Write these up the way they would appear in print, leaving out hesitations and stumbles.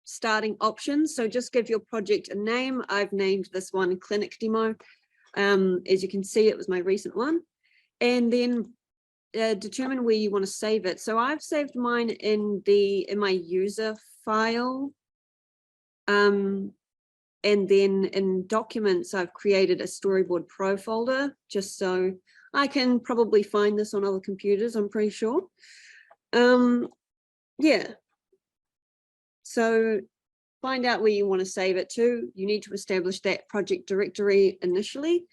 starting options. So just give your project a name. I've named this one Clinic Demo. As you can see, it was my recent one. And then determine where you want to save it. So I've saved mine in my user file. And then in documents, I've created a StoryBoard Pro folder, just so I can probably find this on other computers, I'm pretty sure. Yeah. So find out where you want to save it to. You need to establish that project directory initially.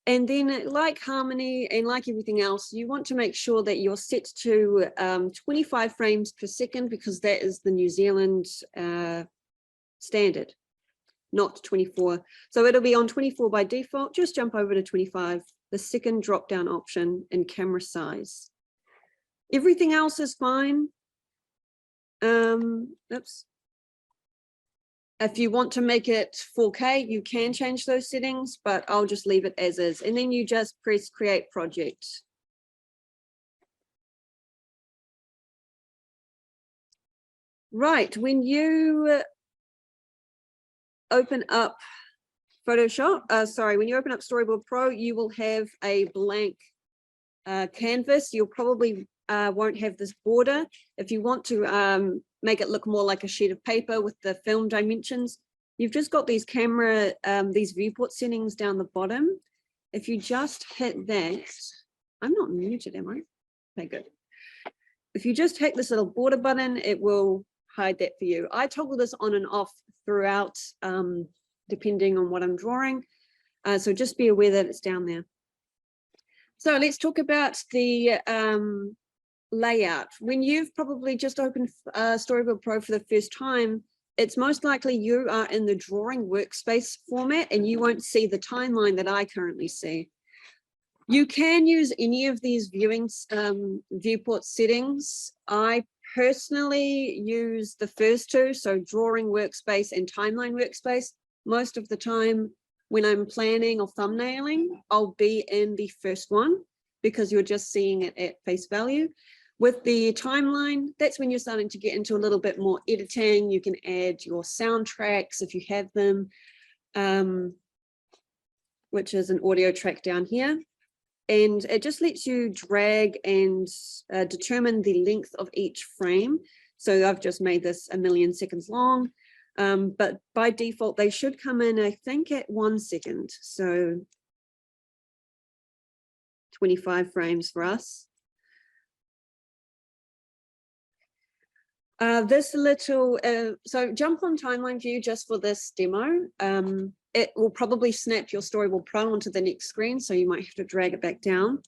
And then like Harmony and like everything else, you want to make sure that you're set to 25 frames per second, because that is the New Zealand standard, not 24. So it'll be on 24 by default. Just jump over to 25, the second drop down option in camera size. Everything else is fine. Oops. If you want to make it 4K, you can change those settings, but I'll just leave it as is. And then you just press create project. Right, when you open up Photoshop, when you open up StoryBoard Pro, you will have a blank canvas. You'll probably won't have this border. If you want to make it look more like a sheet of paper with the film dimensions, you've just got these camera, these viewport settings down the bottom. If you just hit that, I'm not muted, am I? Okay, good. If you just hit this little border button, it will hide that for you. I toggle this on and off throughout, depending on what I'm drawing. So just be aware that it's down there. So let's talk about the layout. When you've probably just opened StoryBoard Pro for the first time, it's most likely you are in the drawing workspace format and you won't see the timeline that I currently see. You can use any of these viewport settings. I personally use the first two, so drawing workspace and timeline workspace. Most of the time when I'm planning or thumbnailing, I'll be in the first one because you're just seeing it at face value. With the timeline, that's when you're starting to get into a little bit more editing. You can add your soundtracks if you have them, which is an audio track down here. And it just lets you drag and determine the length of each frame. So I've just made this 1,000,000 seconds long, but by default, they should come in, I think, at 1 second. So 25 frames for us. This little, so jump on timeline view just for this demo. It will probably snap your StoryBoard Pro onto the next screen, so you might have to drag it back down.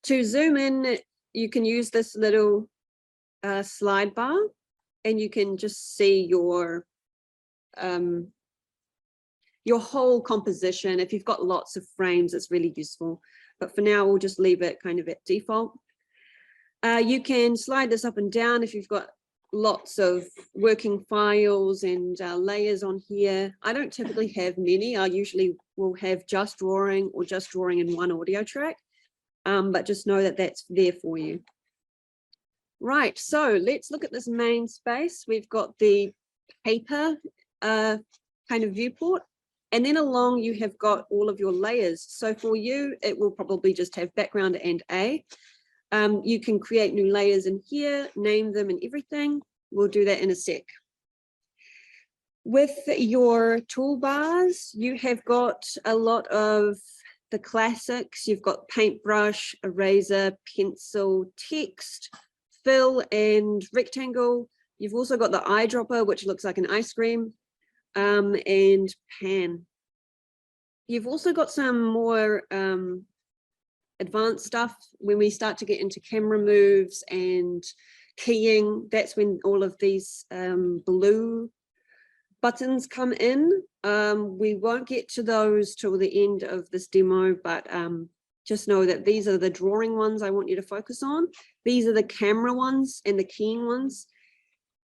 To zoom in, you can use this little slide bar, and you can just see your whole composition. If you've got lots of frames, it's really useful. But for now, we'll just leave it kind of at default. You can slide this up and down if you've got lots of working files and layers on here. I don't typically have many. I usually will have just drawing or just drawing in one audio track, but just know that that's there for you. Right, so let's look at this main space. We've got the paper kind of viewport, and then along you have got all of your layers. So for you, it will probably just have background and A. You can create new layers in here, name them and everything. We'll do that in a sec. With your toolbars, you have got a lot of the classics. You've got paintbrush, eraser, pencil, text, fill, and rectangle. You've also got the eyedropper, which looks like an ice cream, and pan. You've also got some more advanced stuff. When we start to get into camera moves and keying, that's when all of these blue buttons come in. We won't get to those till the end of this demo, but just know that these are the drawing ones I want you to focus on. These are the camera ones and the keying ones.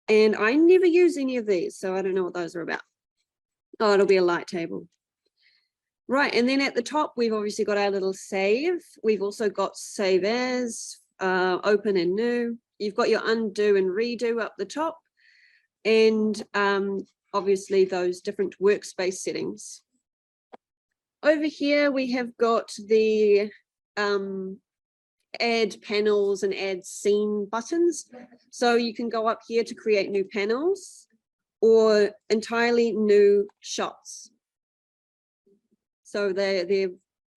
And I never use any of these, so I don't know what those are about. Oh, it'll be a light table. Right, and then at the top, we've obviously got our little save. We've also got save as, open and new. You've got your undo and redo up the top. and obviously those different workspace settings. Over here, we have got the add panels and add scene buttons. So you can go up here to create new panels or entirely new shots. So they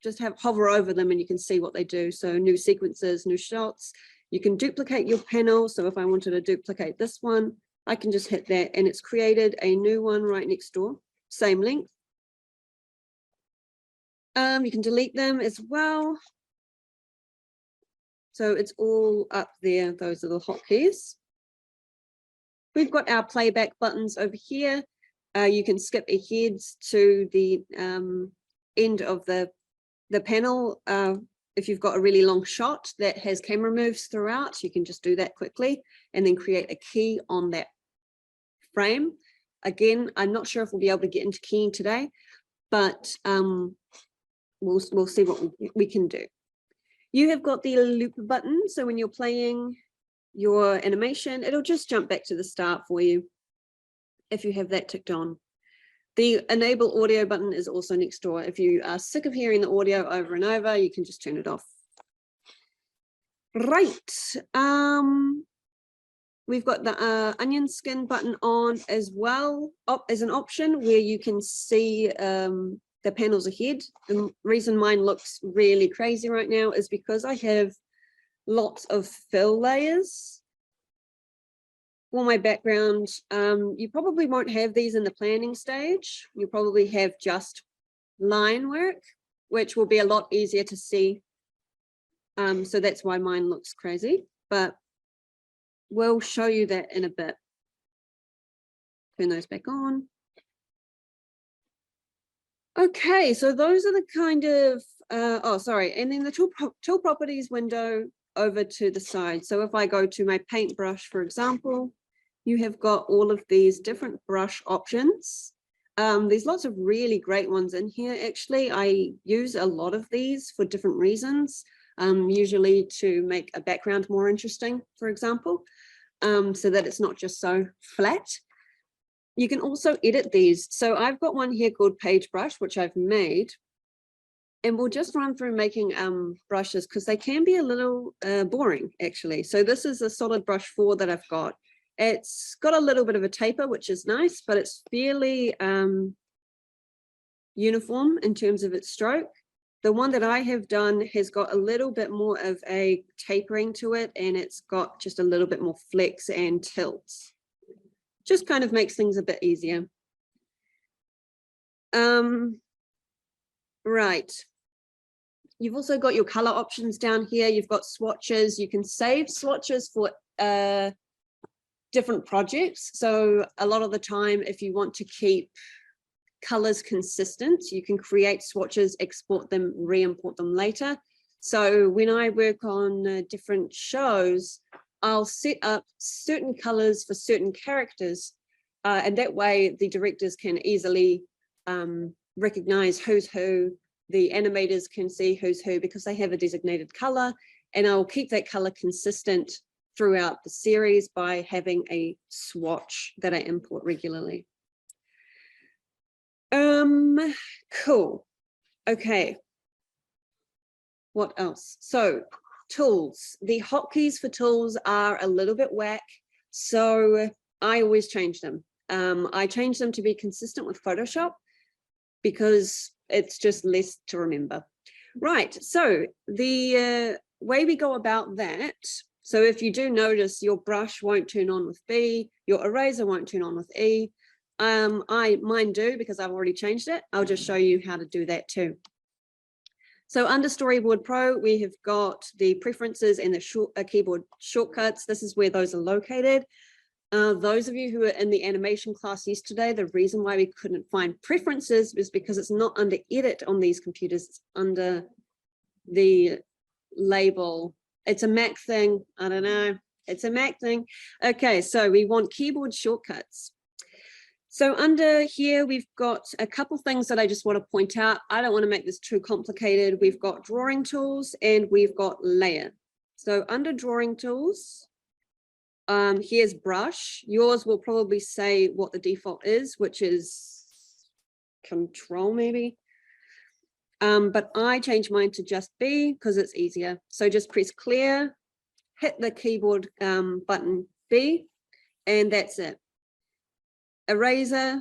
just hover over them and you can see what they do. So new sequences, new shots. You can duplicate your panel. So if I wanted to duplicate this one, I can just hit that and it's created a new one right next door, same length. You can delete them as well. So it's all up there, those little hotkeys. We've got our playback buttons over here. You can skip ahead to the end of the panel. If you've got a really long shot that has camera moves throughout, you can just do that quickly and then create a key on that frame. Again, I'm not sure if we'll be able to get into keying today, but we'll see what we can do. You have got the loop button, so when you're playing your animation, it'll just jump back to the start for you if you have that ticked on. The enable audio button is also next door. If you are sick of hearing the audio over and over, you can just turn it off. Right. We've got the onion skin button on as well, as an option where you can see the panels ahead. The reason mine looks really crazy right now is because I have lots of fill layers for my background. You probably won't have these in the planning stage. You probably have just line work, which will be a lot easier to see. So that's why mine looks crazy, but we'll show you that in a bit. Turn those back on. Okay, so those are the kind of, oh, sorry. And then the tool properties window over to the side. So if I go to my paintbrush, for example, you have got all of these different brush options. There's lots of really great ones in here. Actually, I use a lot of these for different reasons, usually to make a background more interesting, for example, so that it's not just so flat. You can also edit these. So I've got one here called Page Brush, which I've made. And we'll just run through making brushes because they can be a little boring, actually. So this is a solid brush 4 that I've got. It's got a little bit of a taper, which is nice, but it's fairly uniform in terms of its stroke. The one that I have done has got a little bit more of a tapering to it, and it's got just a little bit more flex and tilts. Just kind of makes things a bit easier. Right. You've also got your color options down here. You've got swatches. You can save swatches for different projects. So a lot of the time, if you want to keep colors consistent, you can create swatches, export them, re-import them later. So when I work on different shows, I'll set up certain colors for certain characters, and that way the directors can easily recognize who's who. The animators can see who's who because they have a designated color, and I'll keep that color consistent throughout the series by having a swatch that I import regularly. Cool. Okay. What else? So tools. The hotkeys for tools are a little bit whack, so I always change them. I change them to be consistent with Photoshop because it's just less to remember. Right, so the way we go about that, so if you do notice your brush won't turn on with B, your eraser won't turn on with E, mine do because I've already changed it. I'll just show you how to do that too. So under StoryBoard Pro, we have got the preferences and the keyboard shortcuts. This is where those are located. Those of you who were in the animation class yesterday, the reason why we couldn't find preferences is because it's not under edit on these computers, it's under the label. It's a Mac thing, I don't know, it's a Mac thing. Okay, so we want keyboard shortcuts. So under here, we've got a couple things that I just want to point out. I don't want to make this too complicated. We've got drawing tools and we've got layer. So under drawing tools, Here's brush. Yours will probably say what the default is, which is control maybe. But I changed mine to just B because it's easier. So just press clear, hit the keyboard button B, and that's it. Eraser,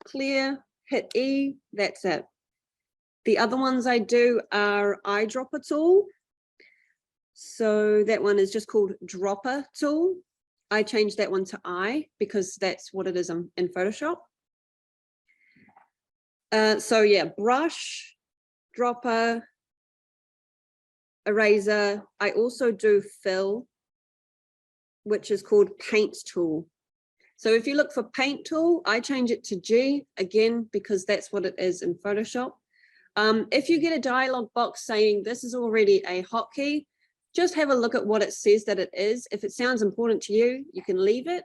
clear, hit E, that's it. The other ones I do are eyedropper tool. So that one is just called dropper tool. I changed that one to I because that's what it is in Photoshop. So yeah, brush, dropper, eraser. I also do fill, which is called paint tool. So if you look for paint tool, I change it to G again, because that's what it is in Photoshop. If you get a dialog box saying this is already a hotkey, just have a look at what it says that it is. If it sounds important to you, you can leave it.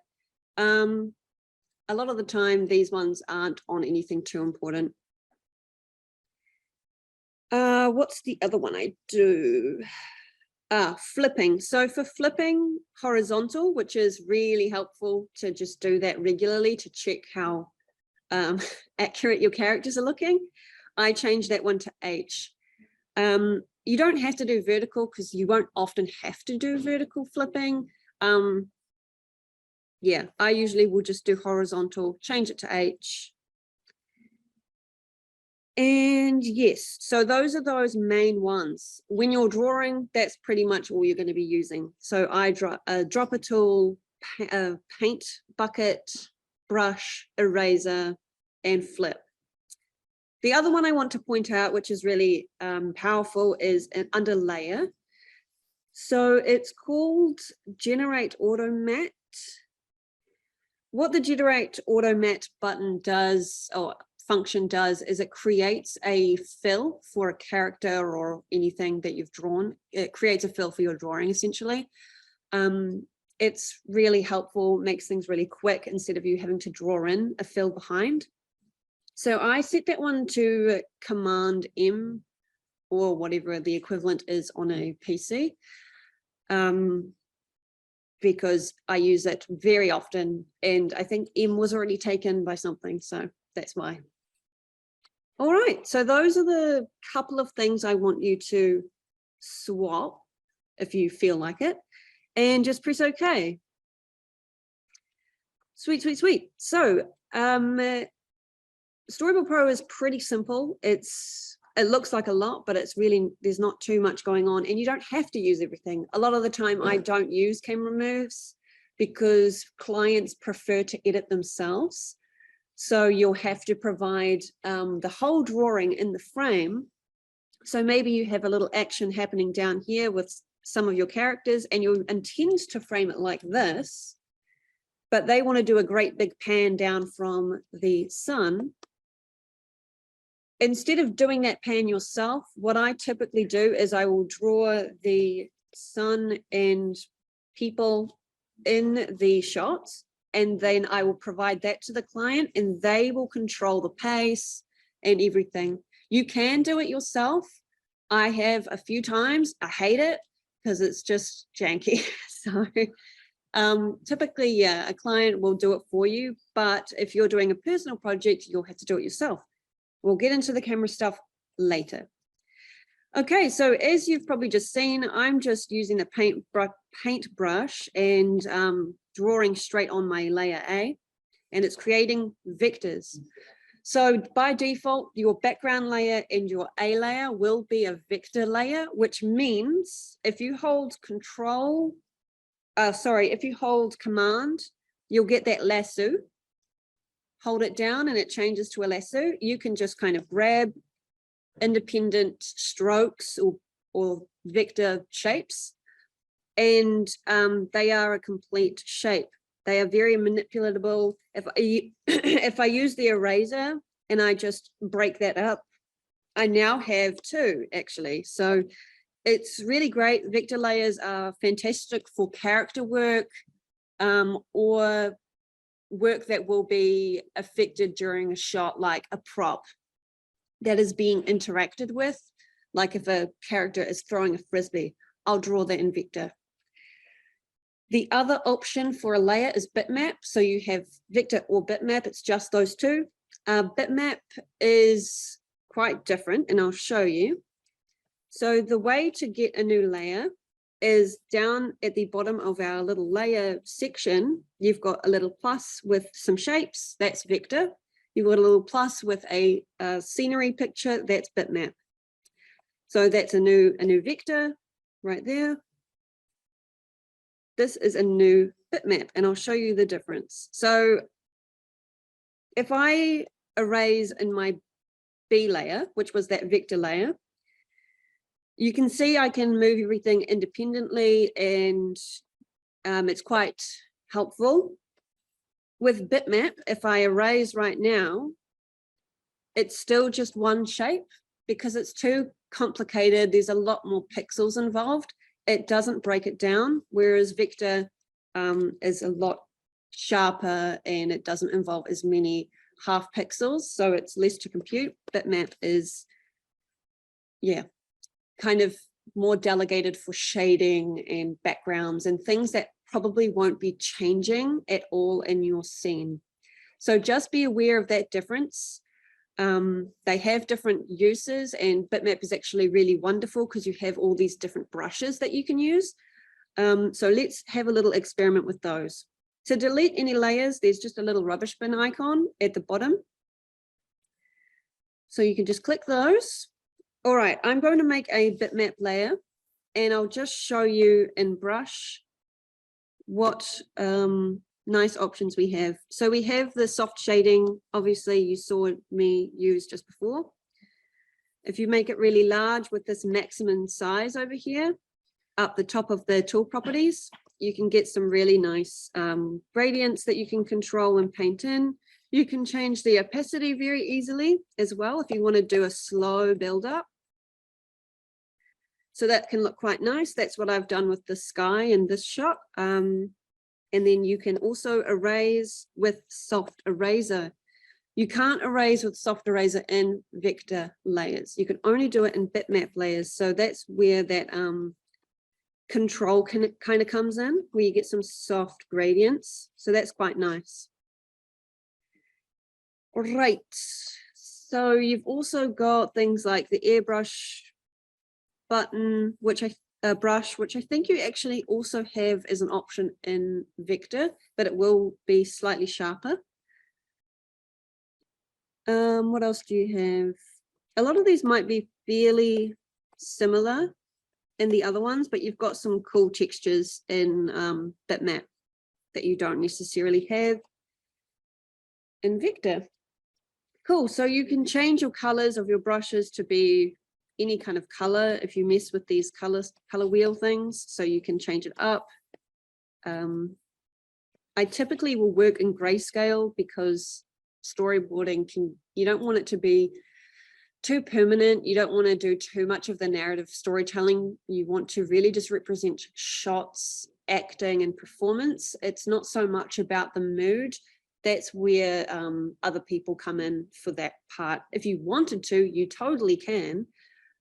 A lot of the time, these ones aren't on anything too important. What's the other one I do? Flipping. So for flipping horizontal, which is really helpful to just do that regularly to check how accurate your characters are looking, I changed that one to H. You don't have to do vertical because you won't often have to do vertical flipping. Yeah, I usually will just do horizontal, change it to H. And yes, so those are those main ones. When you're drawing, that's pretty much all you're going to be using. So I drop a tool, paint bucket, brush, eraser, and flip. The other one I want to point out, which is really powerful, is an under layer. So it's called Generate Auto Matte. What the Generate Auto Matte button does, or function does, is it creates a fill for a character or anything that you've drawn. It creates a fill for your drawing, essentially. It's really helpful, makes things really quick instead of you having to draw in a fill behind. So I set that one to Command M, or whatever the equivalent is on a PC, because I use it very often, and I think M was already taken by something, so that's why. All right, so those are the couple of things I want you to swap if you feel like it, and just press OK. Sweet, sweet, sweet. So StoryBoard Pro is pretty simple. It looks like a lot, but it's really, there's not too much going on, and you don't have to use everything. A lot of the time I don't use camera moves because clients prefer to edit themselves. So you'll have to provide the whole drawing in the frame. So maybe you have a little action happening down here with some of your characters, and you intend to frame it like this, but they want to do a great big pan down from the sun. Instead of doing that pan yourself, what I typically do is I will draw the sun and people in the shots, and then I will provide that to the client, and they will control the pace and everything. You can do it yourself. I have a few times. I hate it because it's just janky. So typically, yeah, a client will do it for you, but if you're doing a personal project, you'll have to do it yourself. We'll get into the camera stuff later. Okay, so as you've probably just seen, I'm just using the paintbrush and drawing straight on my layer A, and it's creating vectors. So by default, your background layer and your A layer will be a vector layer, which means if you hold if you hold Command, you'll get that lasso. Hold it down and it changes to a lasso. You can just kind of grab independent strokes or vector shapes, and they are a complete shape. They are very manipulatable. If I use the eraser and I just break that up, I now have two actually. So it's really great. Vector layers are fantastic for character work or work that will be affected during a shot, like a prop that is being interacted with. Like if a character is throwing a frisbee, I'll draw that in vector. The other option for a layer is bitmap. So you have vector or bitmap, it's just those two. Bitmap is quite different, and I'll show you. So the way to get a new layer is down at the bottom of our little layer section, you've got a little plus with some shapes, that's vector. You've got a little plus with a scenery picture, that's bitmap. So that's a new vector right there. This is a new bitmap, and I'll show you the difference. So if I erase in my B layer, which was that vector layer, you can see I can move everything independently, and it's quite helpful. With bitmap, if I erase right now, it's still just one shape because it's too complicated. There's a lot more pixels involved. It doesn't break it down, whereas vector is a lot sharper and it doesn't involve as many half pixels, so it's less to compute. Bitmap is, yeah, kind of more delegated for shading and backgrounds and things that probably won't be changing at all in your scene. So just be aware of that difference. They have different uses, and bitmap is actually really wonderful because you have all these different brushes that you can use. So let's have a little experiment with those. To delete any layers, there's just a little rubbish bin icon at the bottom. So you can just click those. All right, I'm going to make a bitmap layer, and I'll just show you in brush what nice options we have. So we have the soft shading, obviously you saw me use just before. If you make it really large with this maximum size over here, up the top of the tool properties, you can get some really nice gradients that you can control and paint in. You can change the opacity very easily as well if you want to do a slow build up. So that can look quite nice. That's what I've done with the sky in this shot. And then you can also erase with soft eraser. You can't erase with soft eraser in vector layers. You can only do it in bitmap layers. So that's where that control kind of comes in, where you get some soft gradients. So that's quite nice. All right. So you've also got things like the airbrush button, brush, which I think you actually also have as an option in vector, but it will be slightly sharper. What else do you have? A lot of these might be fairly similar in the other ones, but you've got some cool textures in bitmap that you don't necessarily have in vector. Cool, so you can change your colors of your brushes to be any kind of color if you mess with these color wheel things, so you can change it up. I typically will work in grayscale because storyboarding you don't want it to be too permanent. You don't want to do too much of the narrative storytelling. You want to really just represent shots, acting and performance. It's not so much about the mood. That's where other people come in for that part. If you wanted to, you totally can.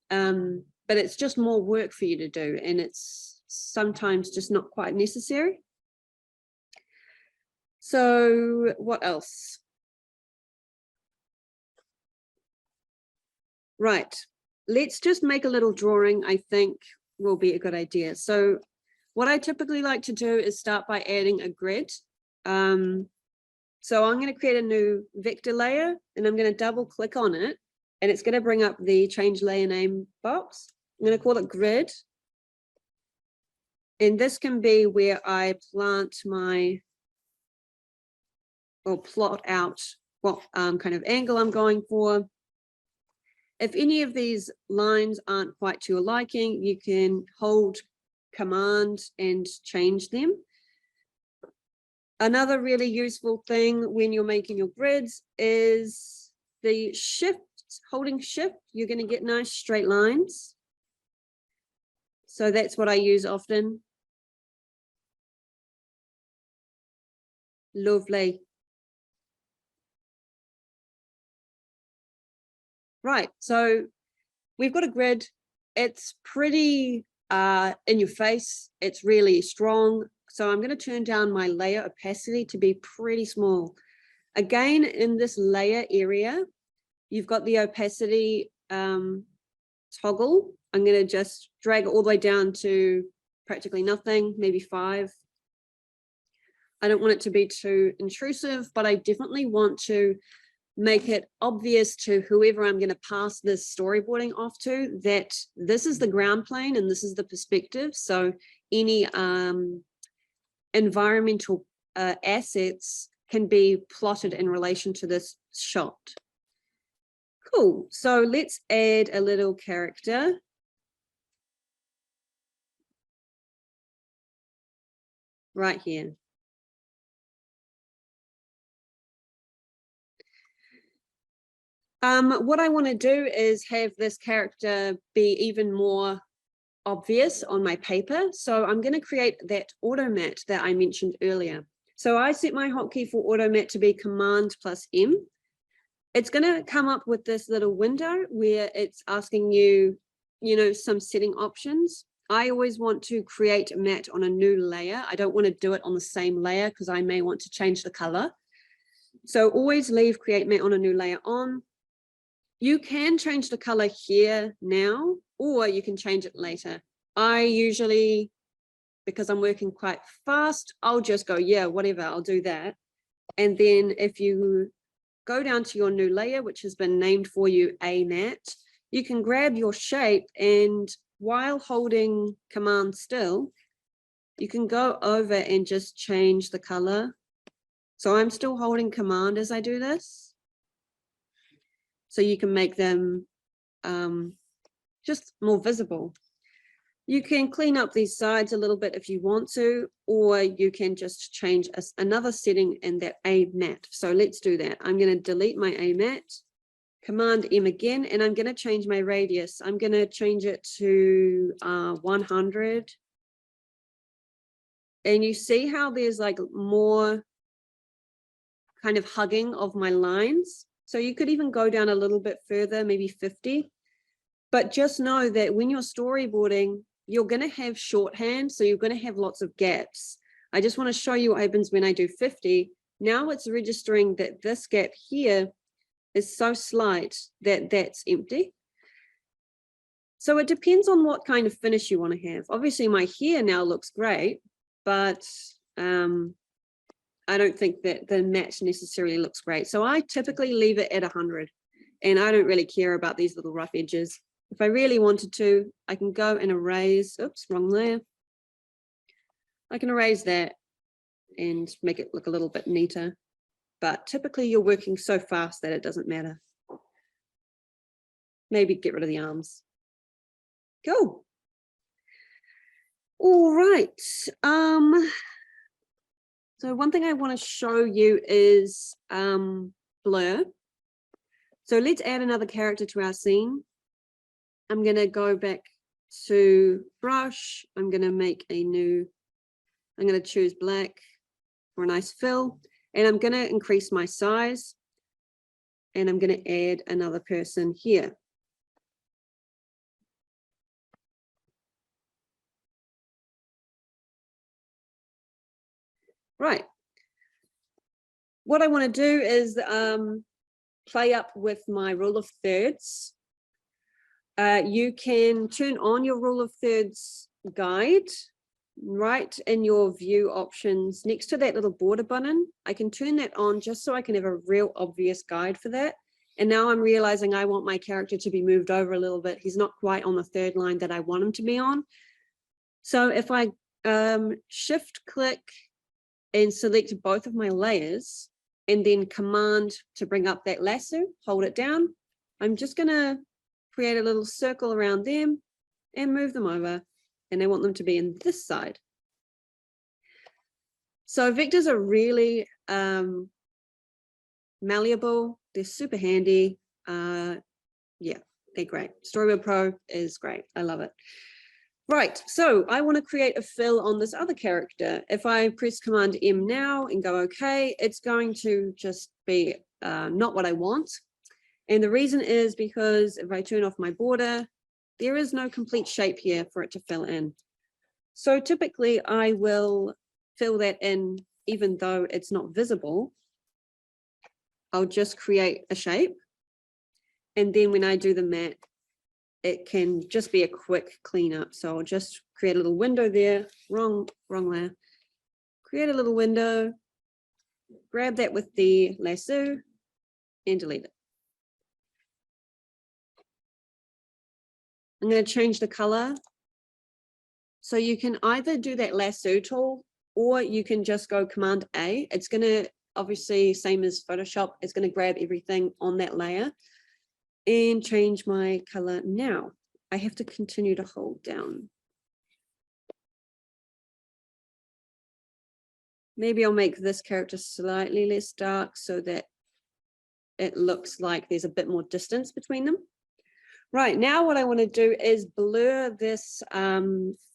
But it's just more work for you to do, and it's sometimes just not quite necessary. So what else? Right, let's just make a little drawing, I think will be a good idea. So what I typically like to do is start by adding a grid. So I'm going to create a new vector layer, and I'm going to double click on it, and it's going to bring up the change layer name box. I'm going to call it grid. And this can be where I plant my, or plot out what kind of angle I'm going for. If any of these lines aren't quite to your liking, you can hold Command and change them. Another really useful thing when you're making your grids is the shift. Holding shift, you're going to get nice straight lines. So that's what I use often. Lovely. Right, so we've got a grid. It's pretty in your face. It's really strong. So I'm going to turn down my layer opacity to be pretty small. Again, in this layer area, you've got the opacity toggle. I'm going to just drag it all the way down to practically nothing, maybe 5. I don't want it to be too intrusive, but I definitely want to make it obvious to whoever I'm going to pass this storyboarding off to that this is the ground plane and this is the perspective. So any environmental assets can be plotted in relation to this shot. Cool. So let's add a little character. Right here. What I want to do is have this character be even more obvious on my paper. So I'm going to create that automat that I mentioned earlier. So I set my hotkey for automat to be Command plus M. It's going to come up with this little window where it's asking you, some setting options. I always want to create a mat on a new layer. I don't want to do it on the same layer because I may want to change the color. So always leave create mat on a new layer on. You can change the color here now, or you can change it later. I usually, because I'm working quite fast, I'll just go, yeah, whatever, I'll do that. And then if you go down to your new layer, which has been named for you a mat, you can grab your shape and while holding Command still, you can go over and just change the color. So I'm still holding Command as I do this. So you can make them just more visible. You can clean up these sides a little bit if you want to, or you can just change another setting in that A mat. So let's do that. I'm going to delete my A mat, Command M again, and I'm going to change my radius. I'm going to change it to 100. And you see how there's like more kind of hugging of my lines. So you could even go down a little bit further, maybe 50. But just know that when you're storyboarding, you're going to have shorthand. So you're going to have lots of gaps. I just want to show you what happens when I do 50. Now it's registering that this gap here is so slight that that's empty. So it depends on what kind of finish you want to have. Obviously, my hair now looks great, but I don't think that the match necessarily looks great. So I typically leave it at 100 and I don't really care about these little rough edges. If I really wanted to, I can go and erase, oops, wrong layer. I can erase that and make it look a little bit neater. But typically you're working so fast that it doesn't matter. Maybe get rid of the arms. Cool. All right. So one thing I want to show you is blur. So let's add another character to our scene. I'm going to go back to brush. I'm going to make a new, I'm going to choose black for a nice fill. And I'm going to increase my size. And I'm going to add another person here. Right. What I want to do is play up with my rule of thirds. You can turn on your rule of thirds guide right in your view options next to that little border button. I can turn that on just so I can have a real obvious guide for that. And now I'm realizing I want my character to be moved over a little bit. He's not quite on the third line that I want him to be on. So if I shift click and select both of my layers and then command to bring up that lasso, hold it down. I'm just going to create a little circle around them and move them over. And I want them to be in this side. So vectors are really malleable. They're super handy. Yeah, they're great. StoryBoard Pro is great. I love it. Right, so I want to create a fill on this other character. If I press Command M now and go OK, it's going to just be not what I want. And the reason is because if I turn off my border, there is no complete shape here for it to fill in. So typically I will fill that in, even though it's not visible, I'll just create a shape. And then when I do the matte, it can just be a quick cleanup. So I'll just create a little window there, wrong layer. Create a little window, grab that with the lasso and delete it. I'm going to change the color. So you can either do that lasso tool, or you can just go Command A. It's going to, obviously, same as Photoshop, it's going to grab everything on that layer and change my color now. I have to continue to hold down. Maybe I'll make this character slightly less dark so that it looks like there's a bit more distance between them. Right, now what I want to do is blur this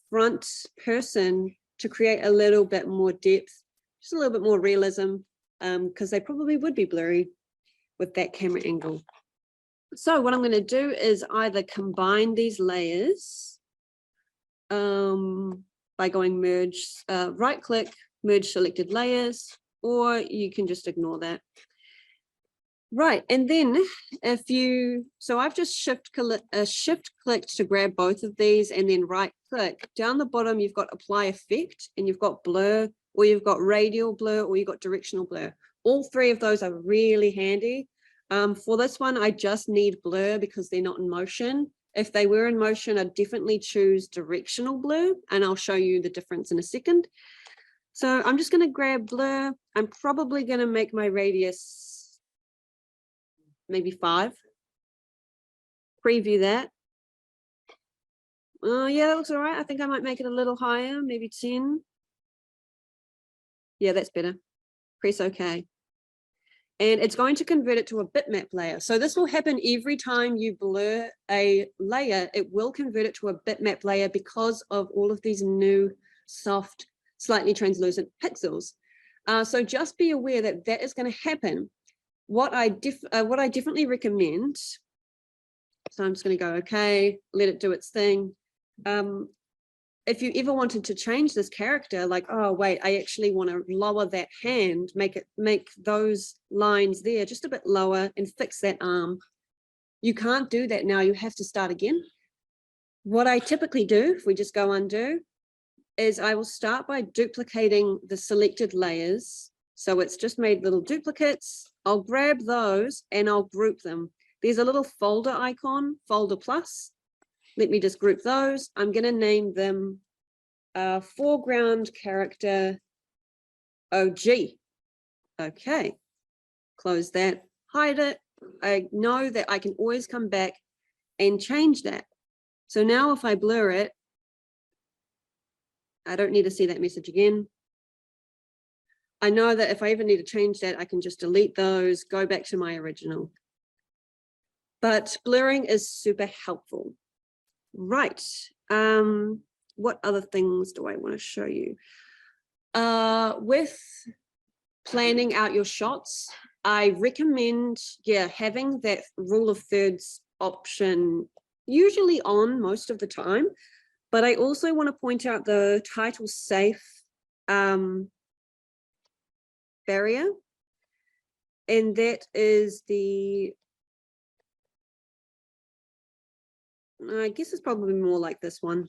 front person to create a little bit more depth, just a little bit more realism, because they probably would be blurry with that camera angle. So what I'm going to do is either combine these layers by going merge, right click, merge selected layers, or you can just ignore that. Right, and then if you, so I've just shift clicked to grab both of these, and then right click. Down the bottom, you've got apply effect, and you've got blur, or you've got radial blur, or you've got directional blur. All three of those are really handy. For this one, I just need blur because they're not in motion. If they were in motion, I'd definitely choose directional blur, and I'll show you the difference in a second. So I'm just going to grab blur. I'm probably going to make my radius maybe 5. Preview that. Yeah, that looks all right. I think I might make it a little higher, maybe 10. Yeah, that's better. Press OK. And it's going to convert it to a bitmap layer. So this will happen every time you blur a layer. It will convert it to a bitmap layer because of all of these new soft, slightly translucent pixels. So just be aware that that is going to happen. What I definitely recommend, so I'm just going to go okay, let it do its thing. If you ever wanted to change this character, like, oh wait, I actually want to lower that hand, make those lines there just a bit lower and fix that arm. You can't do that now, you have to start again. What I typically do, if we just go undo, is I will start by duplicating the selected layers. So it's just made little duplicates. I'll grab those and I'll group them. There's a little folder icon, folder plus. Let me just group those. I'm going to name them foreground character OG. Okay, close that, hide it. I know that I can always come back and change that. So now if I blur it, I don't need to see that message again. I know that if I ever need to change that, I can just delete those, go back to my original. But blurring is super helpful. Right. What other things do I want to show you? With planning out your shots, I recommend, having that rule of thirds option usually on most of the time. But I also want to point out the title safe barrier, and that is the, I guess it's probably more like this one.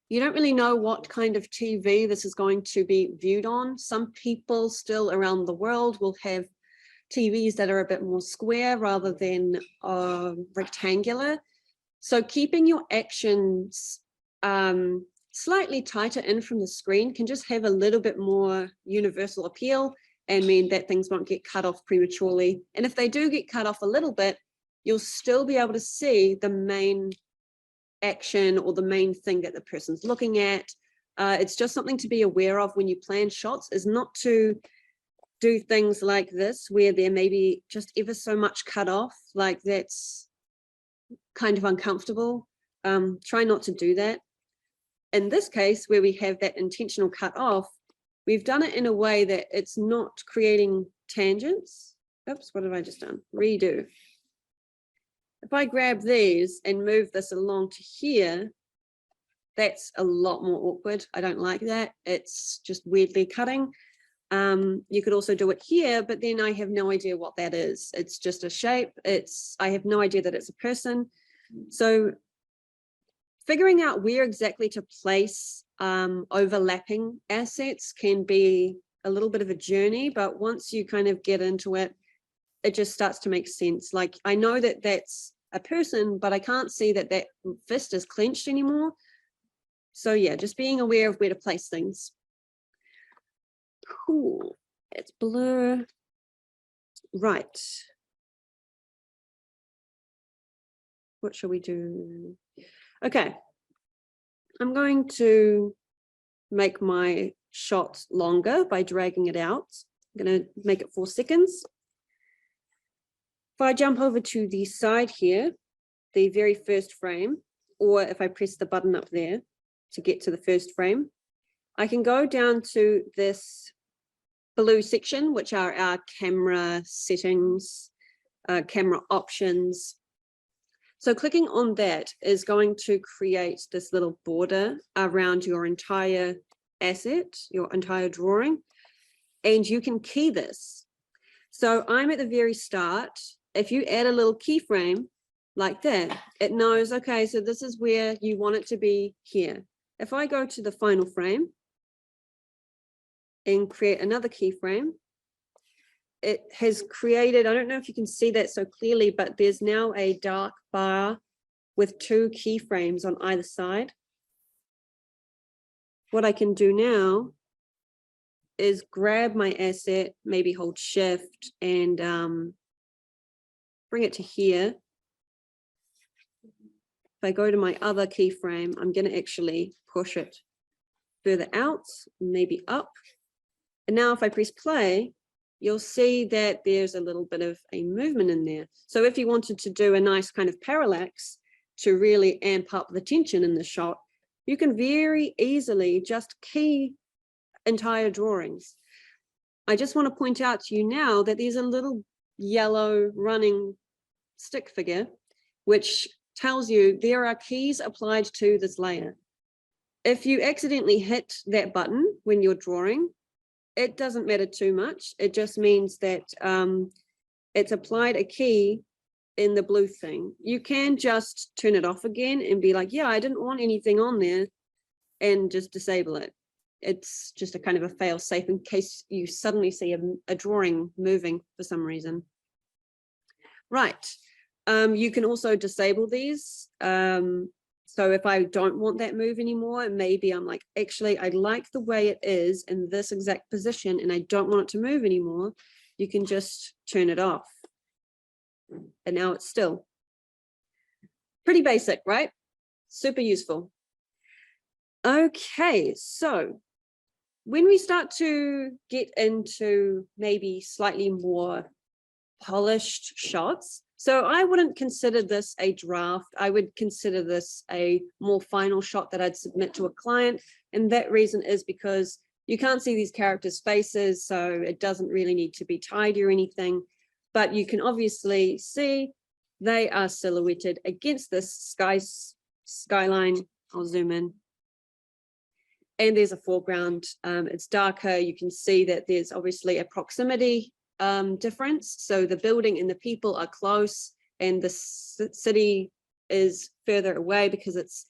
You don't really know what kind of TV this is going to be viewed on. Some people still around the world will have TVs that are a bit more square rather than rectangular. So keeping your actions slightly tighter in from the screen can just have a little bit more universal appeal and mean that things won't get cut off prematurely. And if they do get cut off a little bit, you'll still be able to see the main action or the main thing that the person's looking at. It's just something to be aware of when you plan shots, is not to do things like this where there may be just ever so much cut off, like that's kind of uncomfortable. Try not to do that. In this case, where we have that intentional cut off, we've done it in a way that it's not creating tangents. Oops, what have I just done? Redo. If I grab these and move this along to here, That's a lot more awkward. I don't like that. It's just weirdly cutting. You could also do it here, but then I have no idea what that is. It's just a shape. I have no idea that it's a person. So figuring out where exactly to place overlapping assets can be a little bit of a journey, but once you kind of get into it, it just starts to make sense. Like, I know that that's a person, but I can't see that that fist is clenched anymore. So yeah, just being aware of where to place things. Cool, it's blur. Right. What shall we do? Okay, I'm going to make my shot longer by dragging it out. I'm going to make it 4 seconds. If I jump over to the side here, the very first frame, or if I press the button up there to get to the first frame, I can go down to this blue section, which are our camera settings, camera options. So clicking on that is going to create this little border around your entire asset, your entire drawing, and you can key this. So I'm at the very start. If you add a little keyframe like that, it knows, okay, so this is where you want it to be here. If I go to the final frame and create another keyframe, it has created, I don't know if you can see that so clearly, but there's now a dark bar with 2 keyframes on either side. What I can do now is grab my asset, maybe hold shift and bring it to here. If I go to my other keyframe, I'm going to actually push it further out, maybe up. And now if I press play, you'll see that there's a little bit of a movement in there. So if you wanted to do a nice kind of parallax to really amp up the tension in the shot, you can very easily just key entire drawings. I just want to point out to you now that there's a little yellow running stick figure, which tells you there are keys applied to this layer. If you accidentally hit that button when you're drawing, it doesn't matter too much. It just means that it's applied a key in the blue thing. You can just turn it off again and be like, yeah, I didn't want anything on there, and just disable it. It's just a kind of a fail safe in case you suddenly see a drawing moving for some reason. Right. You can also disable these. So if I don't want that move anymore, maybe I'm like, actually, I like the way it is in this exact position and I don't want it to move anymore, you can just turn it off. And now it's still. Pretty basic, right? Super useful. Okay, so when we start to get into maybe slightly more polished shots, so I wouldn't consider this a draft. I would consider this a more final shot that I'd submit to a client. And that reason is because you can't see these characters' faces, so it doesn't really need to be tidy or anything. But you can obviously see they are silhouetted against this skyline. I'll zoom in. And there's a foreground. It's darker. You can see that there's obviously a proximity difference. So the building and the people are close and the city is further away because it's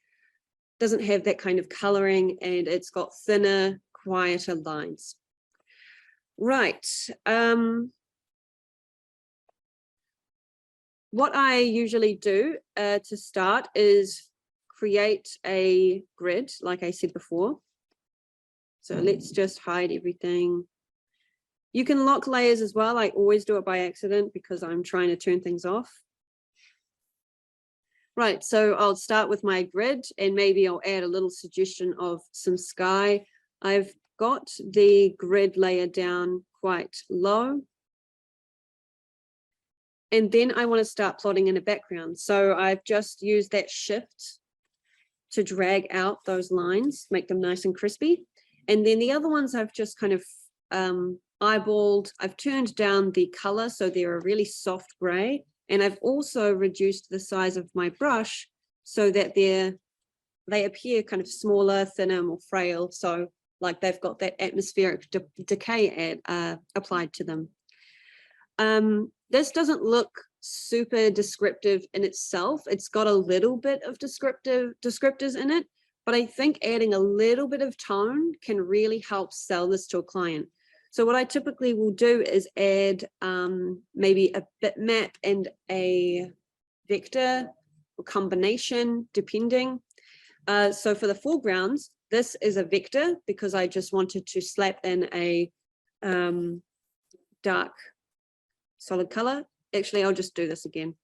doesn't have that kind of coloring and it's got thinner, quieter lines. Right. What I usually do to start is create a grid, like I said before. So let's just hide everything. You can lock layers as well. I always do it by accident because I'm trying to turn things off. Right, so I'll start with my grid and maybe I'll add a little suggestion of some sky. I've got the grid layer down quite low. And then I want to start plotting in a background. So I've just used that shift to drag out those lines, make them nice and crispy. And then the other ones I've just kind of eyeballed. I've turned down the color so they're a really soft gray, and I've also reduced the size of my brush so that they're they appear kind of smaller, thinner, more frail. So like they've got that atmospheric decay applied to them. This doesn't look super descriptive in itself. It's got a little bit of descriptors in it, but I think adding a little bit of tone can really help sell this to a client. So what I typically will do is add maybe a bitmap and a vector or combination, depending. So for the foregrounds, this is a vector because I just wanted to slap in a dark solid color. Actually, I'll just do this again.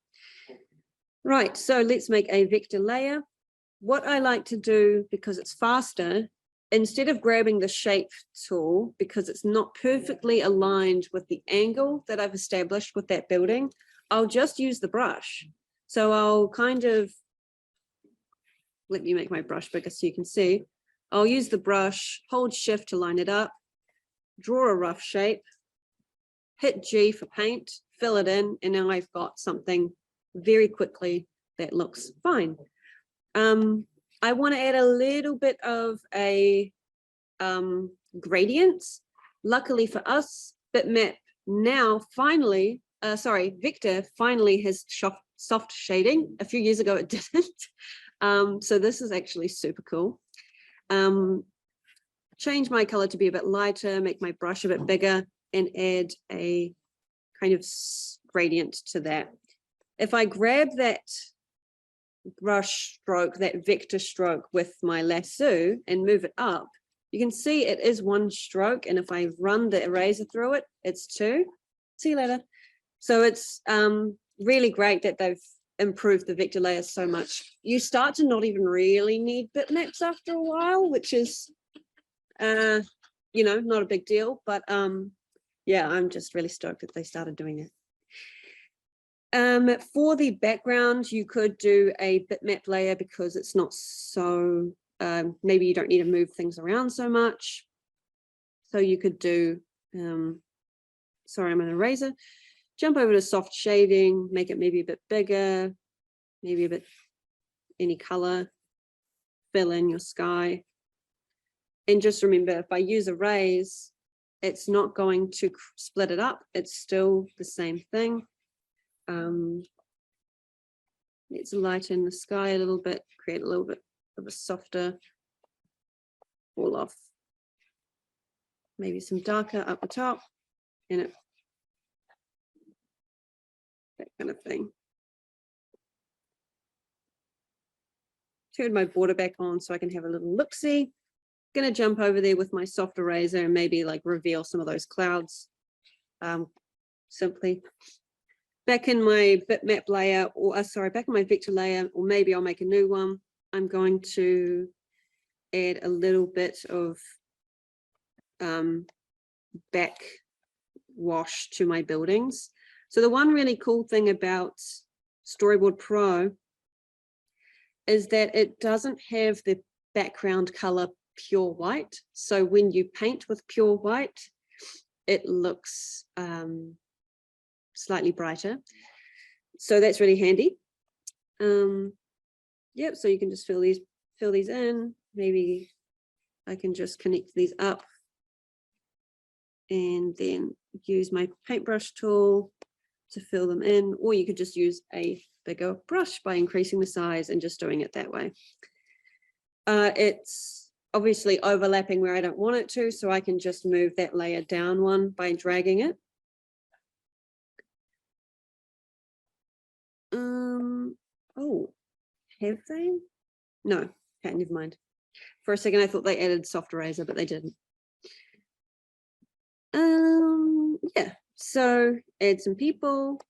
Right, so let's make a vector layer. What I like to do, because it's faster, instead of grabbing the shape tool, because it's not perfectly aligned with the angle that I've established with that building, I'll just use the brush. So I'll kind of, let me make my brush bigger so you can see. I'll use the brush, hold shift to line it up, draw a rough shape, hit G for paint, fill it in, and now I've got something very quickly that looks fine. I want to add a little bit of a gradient. Luckily for us, bitmap now finally, Vector finally has soft shading. A few years ago it didn't. So this is actually super cool. Change my color to be a bit lighter, make my brush a bit bigger, and add a kind of gradient to that. If I grab that brush stroke, that vector stroke with my lasso and move it up, you can see it is one stroke, and if I run the eraser through it, it's two. See you later. So it's really great that they've improved the vector layer so much. You start to not even really need bitmaps after a while, which is you know, not a big deal, but yeah, I'm just really stoked that they started doing it. For the background, you could do a bitmap layer because it's not so, maybe you don't need to move things around so much. So you could do, sorry, I'm an eraser, jump over to soft shading, make it maybe a bit bigger, maybe a bit any color, fill in your sky. And just remember, if I use a raise, it's not going to split it up. It's still the same thing. Let's lighten the sky a little bit, create a little bit of a softer fall off. Maybe some darker up the top, and it, that kind of thing. Turn my border back on so I can have a little look-see. Gonna jump over there with my soft eraser and maybe like reveal some of those clouds simply. Back in my bitmap layer, or sorry, back in my vector layer, or maybe I'll make a new one. I'm going to add a little bit of back wash to my buildings. So the one really cool thing about StoryBoard Pro is that it doesn't have the background color pure white. So when you paint with pure white, it looks slightly brighter. So that's really handy. Yep, so you can just fill these in. Maybe I can just connect these up and then use my paintbrush tool to fill them in, or you could just use a bigger brush by increasing the size and just doing it that way. It's obviously overlapping where I don't want it to, so I can just move that layer down one by dragging it. Oh, have they? No, okay, never mind. For a second I thought they added soft eraser, but they didn't. Yeah, so add some people.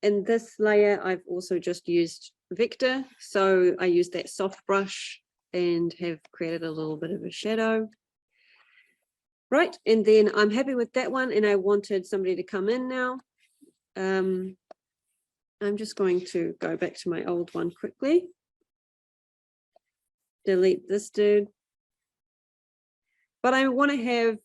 In this layer, I've also just used vector. So I used that soft brush and have created a little bit of a shadow. Right, and then I'm happy with that one, and I wanted somebody to come in now. I'm just going to go back to my old one quickly. Delete this dude. But I want to have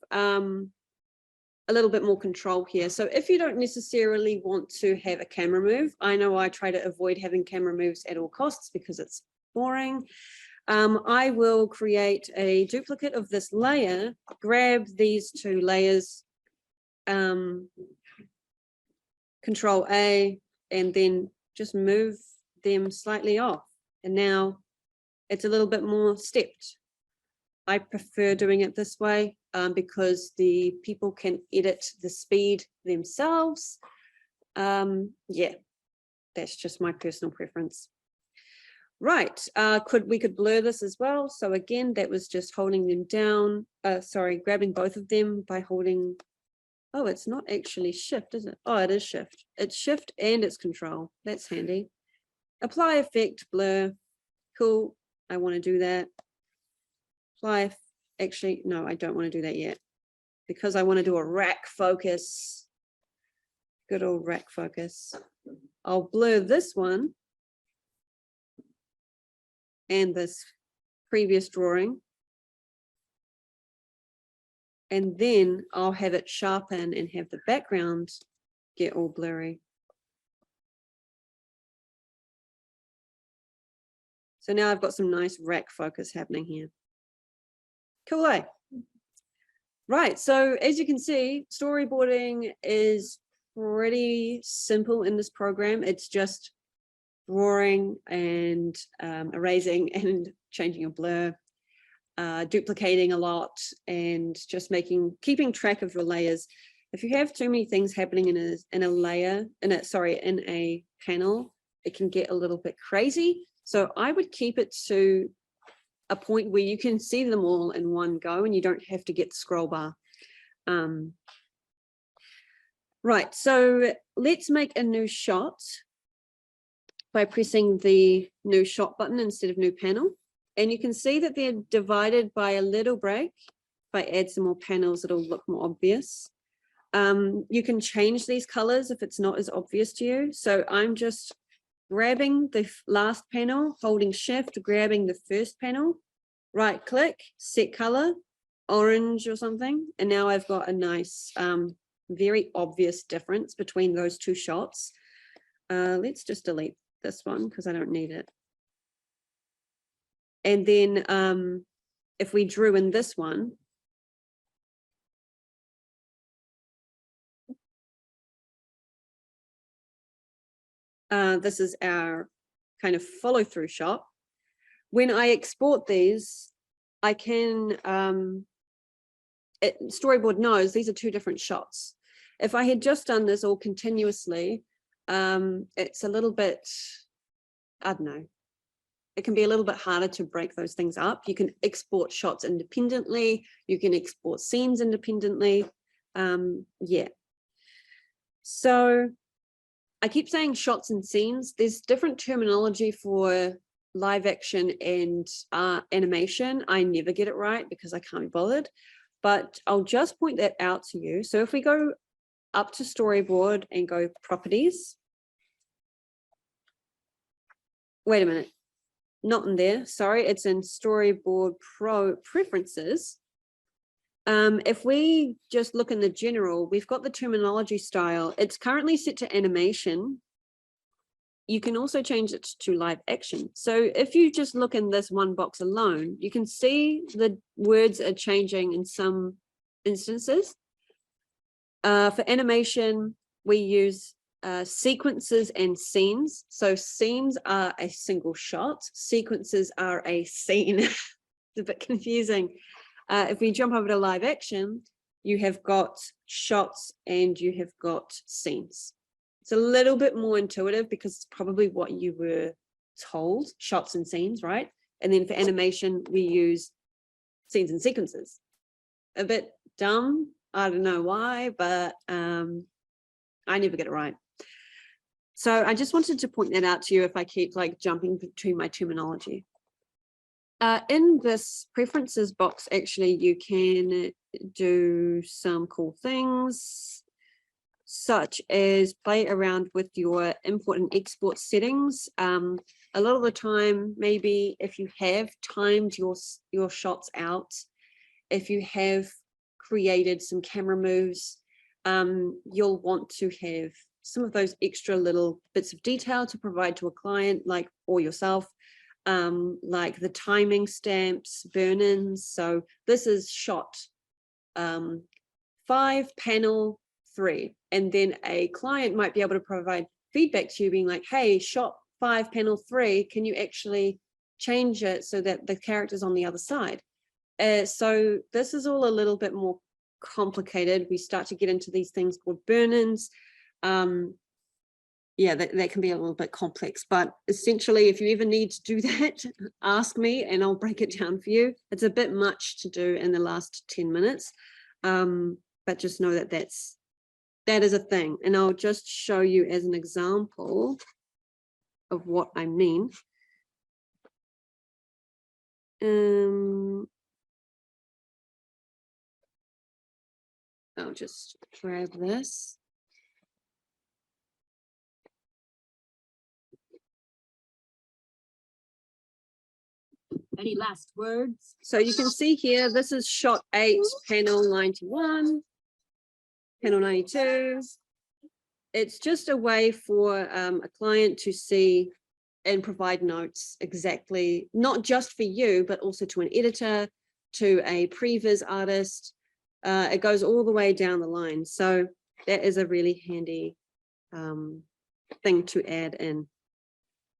a little bit more control here. So if you don't necessarily want to have a camera move, I know I try to avoid having camera moves at all costs because it's boring. I will create a duplicate of this layer, grab these two layers, Control A, and then just move them slightly off. And now it's a little bit more stepped. I prefer doing it this way because the people can edit the speed themselves. Yeah, that's just my personal preference. Right, we could blur this as well. So again, that was just holding them down. Sorry, grabbing both of them by holding. Oh, it's not actually shift, is it? Oh, it is shift. It's shift and it's control. That's handy. Apply effect, blur. Cool. I want to do that. Apply. Actually, no, I don't want to do that yet because I want to do a rack focus. Good old rack focus. I'll blur this one and this previous drawing. And then I'll have it sharpen and have the background get all blurry. So now I've got some nice rack focus happening here. Cool, eh? Right, so as you can see, storyboarding is pretty simple in this program. It's just drawing and erasing and changing a blur, duplicating a lot, and just keeping track of your layers. If you have too many things happening in a panel, it can get a little bit crazy. So I would keep it to a point where you can see them all in one go and you don't have to get the scroll bar. Right, so let's make a new shot by pressing the new shot button instead of new panel. And you can see that they're divided by a little break. If I add some more panels, it'll look more obvious. You can change these colors if it's not as obvious to you. So I'm just grabbing the last panel, holding shift, grabbing the first panel, right click, set color, orange or something. And now I've got a nice, very obvious difference between those two shots. Let's just delete this one because I don't need it. And then if we drew in this one, this is our kind of follow through shot. When I export these, I can, Storyboard knows these are two different shots. If I had just done this all continuously, it's a little bit, I don't know, it can be a little bit harder to break those things up. You can export shots independently, you can export scenes independently. Yeah. So I keep saying shots and scenes. There's different terminology for live action and animation. I never get it right because I can't be bothered, but I'll just point that out to you. So if we go up to Storyboard and go properties, wait a minute, not in there, sorry, it's in StoryBoard Pro preferences. If we just look in the general, we've got the terminology style. It's currently set to animation. You can also change it to live action. So if you just look in this one box alone, you can see the words are changing in some instances. For animation, we use sequences and scenes. So scenes are a single shot, sequences are a scene. It's a bit confusing. If we jump over to live action, you have got shots and you have got scenes. It's a little bit more intuitive because it's probably what you were told, shots and scenes, right? And then for animation, we use scenes and sequences. A bit dumb, I don't know why, but I never get it right. So I just wanted to point that out to you if I keep like jumping between my terminology. In this preferences box, actually, you can do some cool things, such as play around with your import and export settings. A lot of the time, maybe if you have timed your shots out, if you have created some camera moves, you'll want to have some of those extra little bits of detail to provide to a client, like, or yourself. like the timing stamps, burn-ins. So this is shot 5, panel 3, and then a client might be able to provide feedback to you being like, hey, shot 5, panel 3, can you actually change it so that the character's on the other side? So this is all a little bit more complicated. We start to get into these things called burn-ins. Yeah, that can be a little bit complex, but essentially, if you ever need to do that, ask me and I'll break it down for you. It's a bit much to do in the last 10 minutes, but just know that that is a thing. And I'll just show you as an example of what I mean. I'll just grab this. Any last words? So you can see here, this is shot 8, panel 91, panel 92. It's just a way for a client to see and provide notes exactly, not just for you, but also to an editor, to a previs artist. It goes all the way down the line. So that is a really handy thing to add in.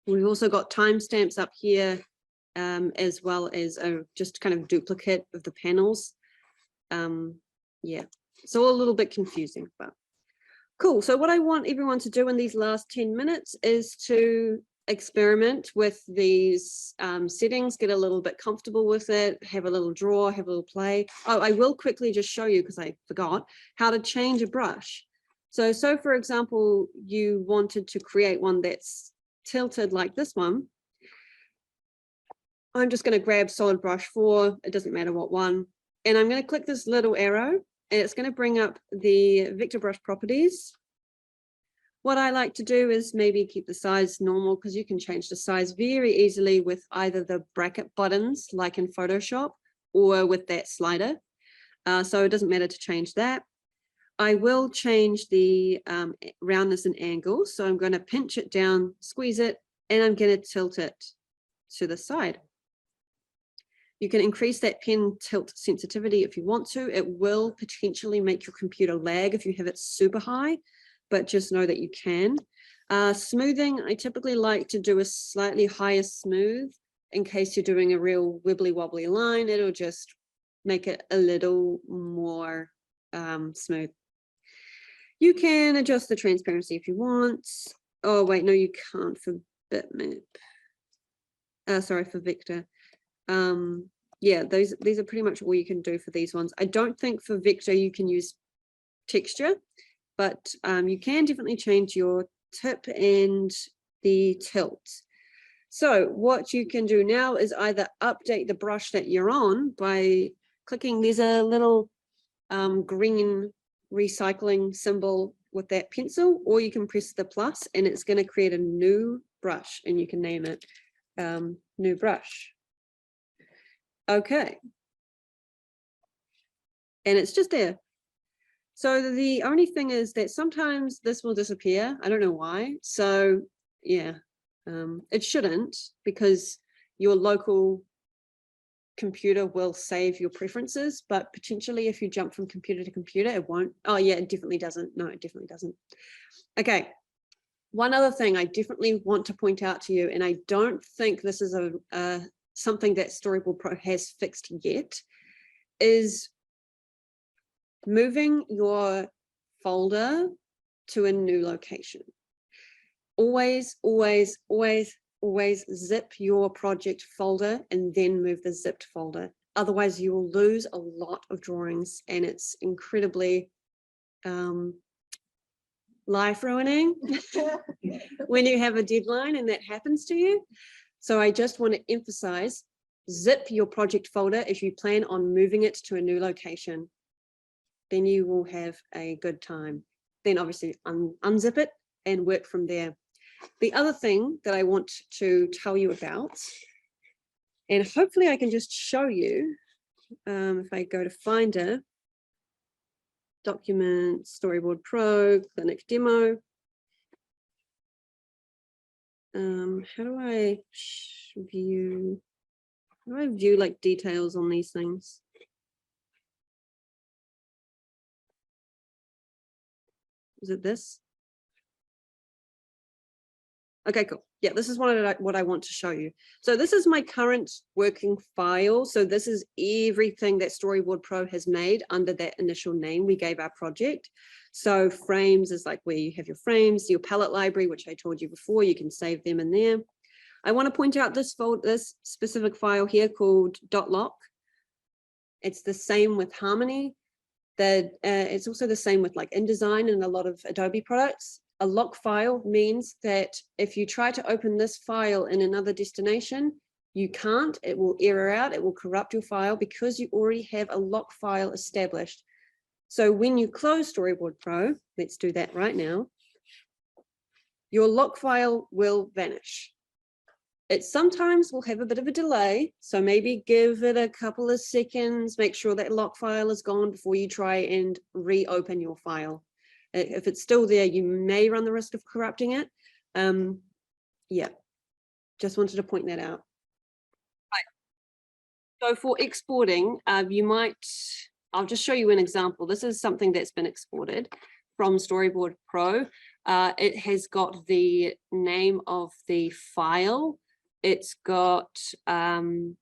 We've also got timestamps up here, as well as a just kind of duplicate of the panels. Yeah, it's all a little bit confusing, but cool. So what I want everyone to do in these last 10 minutes is to experiment with these settings, get a little bit comfortable with it, have a little draw, have a little play. Oh, I will quickly just show you, because I forgot, how to change a brush. So for example, you wanted to create one that's tilted like this one. I'm just going to grab solid brush 4, it doesn't matter what one, and I'm going to click this little arrow, and it's going to bring up the vector brush properties. What I like to do is maybe keep the size normal, because you can change the size very easily with either the bracket buttons like in Photoshop or with that slider. So it doesn't matter to change that. I will change the roundness and angle. So I'm going to pinch it down, squeeze it, and I'm going to tilt it to the side. You can increase that pen tilt sensitivity if you want to. It will potentially make your computer lag if you have it super high, but just know that you can. Smoothing, I typically like to do a slightly higher smooth in case you're doing a real wibbly wobbly line. It'll just make it a little more smooth. You can adjust the transparency if you want. Oh wait, no, you can't for bitmap. Sorry, for vector. Yeah, these are pretty much all you can do for these ones. I don't think for vector you can use texture, but you can definitely change your tip and the tilt. So what you can do now is either update the brush that you're on by clicking, there's a little green recycling symbol with that pencil, or you can press the plus and it's going to create a new brush and you can name it new brush. Okay. And it's just there. So the only thing is that sometimes this will disappear. I don't know why. So yeah, it shouldn't, because your local computer will save your preferences, but potentially if you jump from computer to computer, it won't. Oh yeah, it definitely doesn't. No, it definitely doesn't. Okay. One other thing I definitely want to point out to you, and I don't think this is something that StoryBoard Pro has fixed yet, is moving your folder to a new location. Always, always, always, always zip your project folder and then move the zipped folder. Otherwise, you will lose a lot of drawings, and it's incredibly life ruining when you have a deadline and that happens to you. So I just want to emphasize, zip your project folder if you plan on moving it to a new location. Then you will have a good time. Then obviously unzip it and work from there. The other thing that I want to tell you about, and hopefully I can just show you, if I go to Finder, Document, StoryBoard Pro, Clinic Demo. how do I view, how do I view like details on these things? Is it this? Okay, cool. Yeah, this is what I want to show you. So this is my current working file. So this is everything that StoryBoard Pro has made under that initial name we gave our project. So frames is like where you have your frames, your palette library, which I told you before, you can save them in there. I want to point out this specific file here called .lock. It's the same with Harmony. It's also the same with like InDesign and a lot of Adobe products. A lock file means that if you try to open this file in another destination, you can't, it will error out, it will corrupt your file because you already have a lock file established. So when you close StoryBoard Pro, let's do that right now, your lock file will vanish. It sometimes will have a bit of a delay, so maybe give it a couple of seconds, make sure that lock file is gone before you try and reopen your file. If it's still there, you may run the risk of corrupting it. Yeah, just wanted to point that out. Right. So for exporting, I'll just show you an example. This is something that's been exported from StoryBoard Pro. It has got the name of the file. It's got the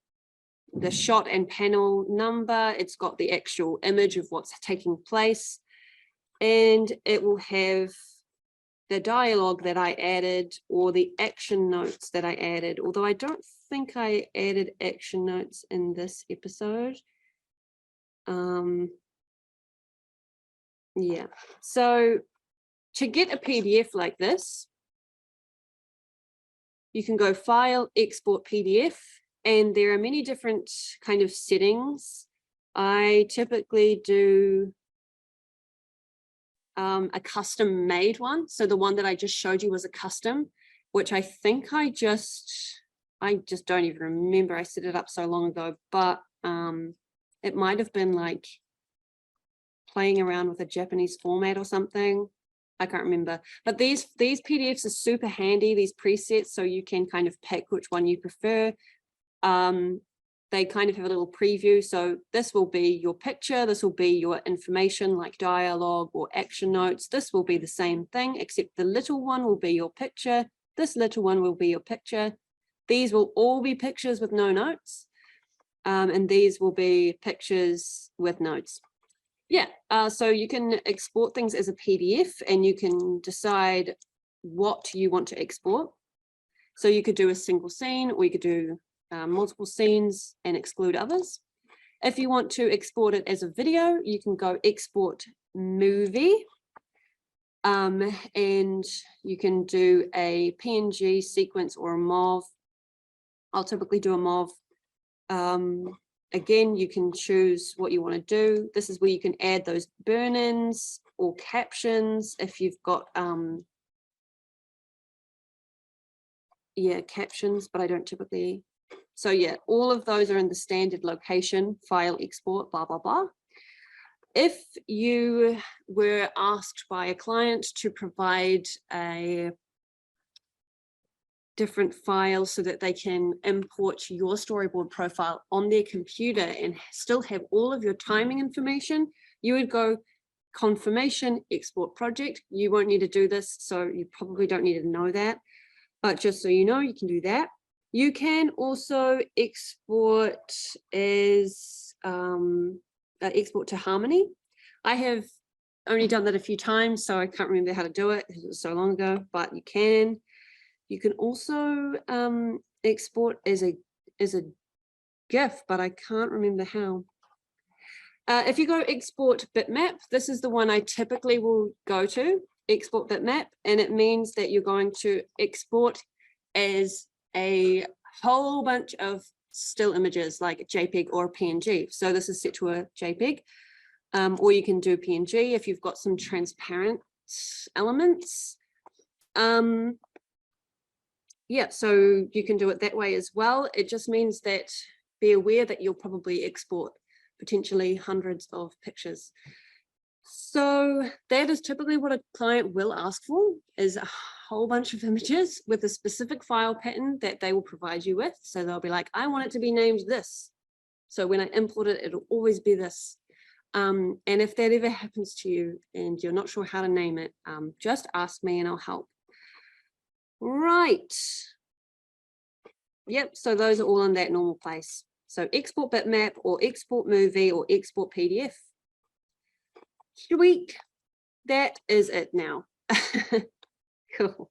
shot and panel number. It's got the actual image of what's taking place. And it will have the dialogue that I added or the action notes that I added, although I don't think I added action notes in this episode. Yeah, so to get a PDF like this, you can go File, Export PDF, and there are many different kind of settings. I typically do a custom made one. So the one that I just showed you was a custom, which I think I just don't even remember. I set it up so long ago, but it might have been like playing around with a Japanese format or something. I can't remember, but these PDFs are super handy, these presets, so you can kind of pick which one you prefer. They kind of have a little preview. So this will be your picture. This will be your information like dialogue or action notes. This will be the same thing, except the little one will be your picture. This little one will be your picture. These will all be pictures with no notes. And these will be pictures with notes. Yeah, so you can export things as a PDF and you can decide what you want to export. So you could do a single scene, or you could do multiple scenes and exclude others. If you want to export it as a video, you can go export movie, and you can do a PNG sequence or a MOV. I'll typically do a MOV. Again, you can choose what you want to do. This is where you can add those burn-ins or captions if you've got captions, but I don't typically. So yeah, all of those are in the standard location, file, export, blah, blah, blah. If you were asked by a client to provide a different file so that they can import your StoryBoard profile on their computer and still have all of your timing information, you would go confirmation, export project. You won't need to do this, so you probably don't need to know that. But just so you know, you can do that. You can also export as export to Harmony. I have only done that a few times, so I can't remember how to do it because it was so long ago, but you can. You can also export as a GIF, but I can't remember how. If you go export bitmap, this is the one I typically will go to, export bitmap, and it means that you're going to export as a whole bunch of still images like a JPEG or a PNG. So this is set to a JPEG, or you can do PNG if you've got some transparent elements. Yeah, so you can do it that way as well. It just means that be aware that you'll probably export potentially hundreds of pictures. So that is typically what a client will ask for, is whole bunch of images with a specific file pattern that they will provide you with. So they'll be like, I want it to be named this. So when I import it, it'll always be this. And if that ever happens to you and you're not sure how to name it, just ask me and I'll help. Right. Yep, so those are all in that normal place. So export bitmap or export movie or export PDF. Sweet. That is it now. Cool.